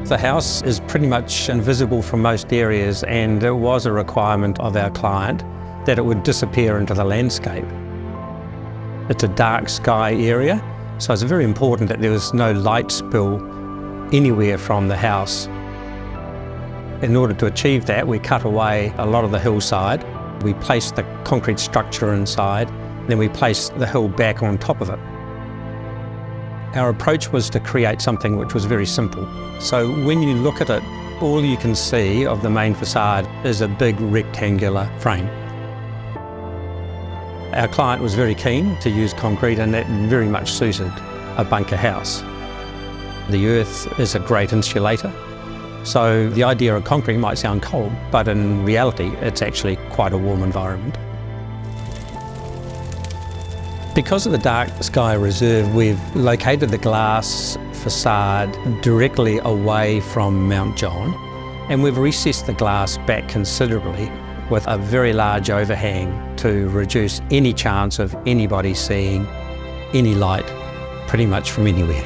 The house is pretty much invisible from most areas, and it was a requirement of our client that it would disappear into the landscape. It's a dark sky area, so it's very important that there was no light spill anywhere from the house. In order to achieve that, we cut away a lot of the hillside. We placed the concrete structure inside, then we placed the hill back on top of it. Our approach was to create something which was very simple. So when you look at it, all you can see of the main facade is a big rectangular frame. Our client was very keen to use concrete, and that very much suited a bunker house. The earth is a great insulator, so the idea of concrete might sound cold, but in reality it's actually quite a warm environment. Because of the dark sky reserve, we've located the glass facade directly away from Mount John, and we've recessed the glass back considerably with a very large overhang to reduce any chance of anybody seeing any light pretty much from anywhere.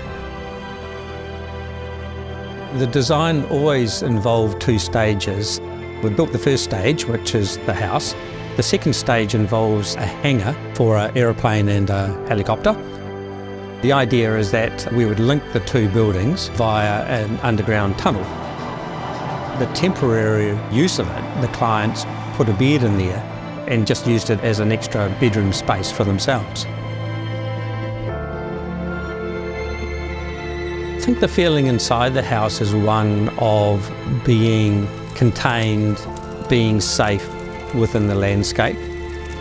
The design always involved two stages. We built the first stage, which is the house. The second stage involves a hangar for an aeroplane and a helicopter. The idea is that we would link the two buildings via an underground tunnel. The temporary use of it, the clients put a bed in there and just used it as an extra bedroom space for themselves. I think the feeling inside the house is one of being contained, being safe within the landscape,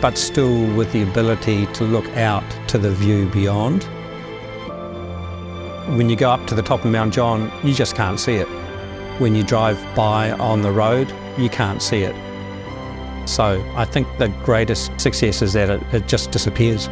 but still with the ability to look out to the view beyond. When you go up to the top of Mount John, you just can't see it. When you drive by on the road, you can't see it. So I think the greatest success is that it just disappears.